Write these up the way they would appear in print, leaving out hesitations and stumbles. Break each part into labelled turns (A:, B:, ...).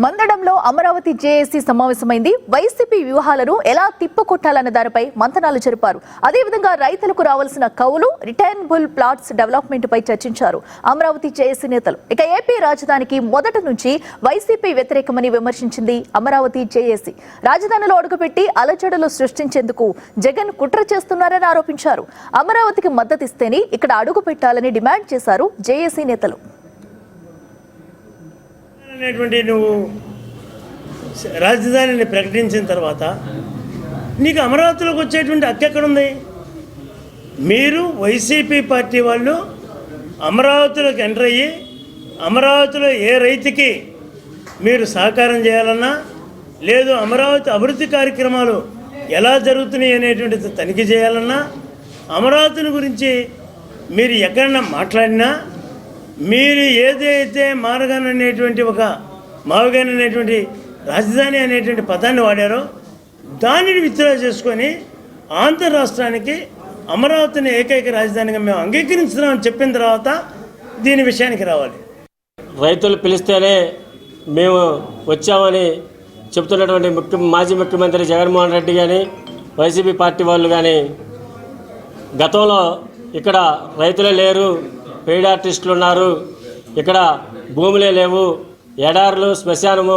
A: మందడంలో Amaravati JAC సమావేశమైంది. YCP వ్యూహాలను ఎలా తిప్పుకొట్టాలన్న దానిపై మంతనాలు జరిపారు. అదేవిధంగా రైతులకు రావాల్సిన కౌలు, రిటర్నబుల్ ప్లాట్స్ డెవలప్మెంట్ పై చర్చించారు అమరావతి జేఏసీ నేతలు. ఇక ఏపీ రాజధానికి మొదటి నుంచి వైసీపీ వ్యతిరేకమని విమర్శించింది అమరావతి జేఏసీ. రాజధానిలో అడుగుపెట్టి అలజడులు సృష్టించేందుకు జగన్ కుట్ర చేస్తున్నారని ఆరోపించారు. అమరావతికి మద్దతిస్తేనే ఇక్కడ అడుగు పెట్టాలని డిమాండ్ చేశారు జేఏసీ నేతలు.
B: నువ్వు రాజధానిని ప్రకటించిన తర్వాత నీకు అమరావతిలోకి వచ్చేటువంటి హక్కు ఎక్కడుంది? మీరు వైసీపీ పార్టీ వాళ్ళు అమరావతిలోకి ఎంటర్ అయ్యి అమరావతిలో ఏ రైతుకి మీరు సహకారం చేయాలన్నా, లేదు అమరావతి అభివృద్ధి కార్యక్రమాలు ఎలా జరుగుతున్నాయి అనేటువంటిది తనిఖీ చేయాలన్నా, అమరావతిని గురించి మీరు ఎక్కడన్నా మాట్లాడినా, మీరు ఏదైతే మారగాన్ అనేటువంటి మావగాన్ అనేటువంటి రాజధాని అనేటువంటి పదాన్ని వాడారో దానిని విత్డ్రా చేసుకొని ఆంధ్ర రాష్ట్రానికి అమరావతిని ఏకైక రాజధానిగా మేము అంగీకరించున్నామని చెప్పిన తర్వాత దీని విషయానికి రావాలి.
C: రైతులు పిలిస్తేనే మేము వచ్చామని చెప్తున్నటువంటి మాజీ ముఖ్యమంత్రి జగన్మోహన్ రెడ్డి కానీ, వైసీపీ పార్టీ వాళ్ళు కానీ గతంలో ఇక్కడ రైతులే లేరు, పెయిడ్ ఆర్టిస్టులు ఉన్నారు, ఇక్కడ భూములే లేవు, ఎడారులు శ్మశానము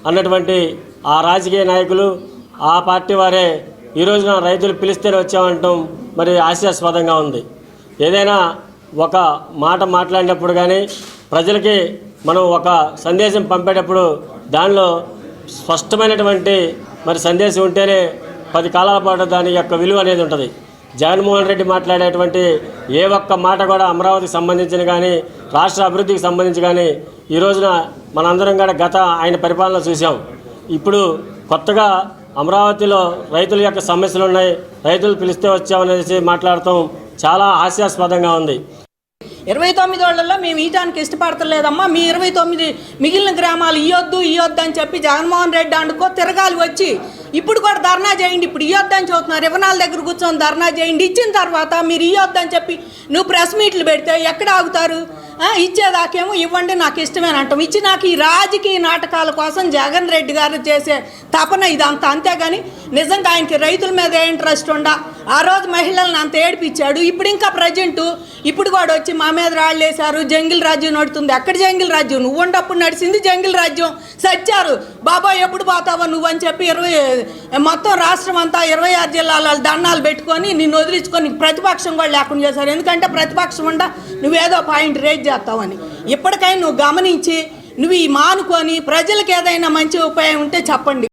C: అన్నటువంటి ఆ రాజకీయ నాయకులు, ఆ పార్టీ వారే ఈ రోజున రైతులు పిలిస్తేనే వచ్చామంటాం మరి హాస్యాస్పదంగా ఉంది. ఏదైనా ఒక మాట మాట్లాడినప్పుడు కానీ ప్రజలకి మనం ఒక సందేశం పంపేటప్పుడు దానిలో స్పష్టమైనటువంటి మరి సందేశం ఉంటేనే 10 కాలాల పాటు దాని యొక్క విలువ అనేది ఉంటుంది. జగన్మోహన్ రెడ్డి మాట్లాడేటువంటి ఏ ఒక్క మాట కూడా అమరావతికి సంబంధించిన కానీ, రాష్ట్ర అభివృద్ధికి సంబంధించి కానీ ఈ రోజున మనందరం కూడా ఆయన పరిపాలన చూసాం. ఇప్పుడు కొత్తగా అమరావతిలో రైతుల యొక్క సమస్యలు ఉన్నాయి, రైతులు పిలిస్తే వచ్చామనేసి మాట్లాడటం చాలా హాస్యాస్పదంగా ఉంది.
D: 29 ఏళ్లలో మేము ఈయటానికి ఇష్టపడతలేదమ్మా, మీ 29 మిగిలిన గ్రామాలు ఇవ్వద్దు అని చెప్పి జగన్మోహన్ రెడ్డి అండుకో తిరగాలి వచ్చి ఇప్పుడు కూడా ధర్నా చేయండి. ఇప్పుడు ఇవ్వద్దని చూస్తున్నారు, 24 దగ్గర కూర్చొని ధర్నా చేయండి. ఇచ్చిన తర్వాత మీరు ఇవ్వద్దని చెప్పి నువ్వు ప్రెస్ మీట్లు పెడితే ఎక్కడ ఆగుతారు? ఇచ్చేదాకేమో ఇవ్వండి నాకు ఇష్టమేని అంటాం. ఇచ్చి నాకు ఈ రాజకీయ నాటకాల కోసం జగన్ రెడ్డి గారు చేసే తపన ఇదంతా. అంతేగాని నిజంగా ఆయనకి రైతుల మీద ఏ ఇంట్రెస్ట్ ఉండా? ఆ రోజు మహిళలను అంత ఏడిపించాడు. ఇప్పుడు ఇంకా ప్రజెంటు ఇప్పుడు కూడా వచ్చి మా మీద రాళ్ళు వేశారు, జంగిల్ రాజ్యం నడుతుంది. ఎక్కడ జంగిల్ రాజ్యం? నువ్వు ఉన్నప్పుడు నడిచింది జంగిల్ రాజ్యం. సచ్చారు బాబా ఎప్పుడు పోతావా నువ్వు అని చెప్పి మొత్తం రాష్ట్రం అంతా 26 జిల్లాల దండాలు పెట్టుకొని నిన్ను వదిలించుకొని ప్రతిపక్షం కూడా లేకుండా చేశారు. ఎందుకంటే ప్రతిపక్షం ఉండ నువ్వేదో పాయింట్ రేజ్ చేస్తావని. ఇప్పటికైనా నువ్వు గమనించి నువ్వు ఈ మానుకొని ప్రజలకు ఏదైనా మంచి ఉపాయం ఉంటే చెప్పండి.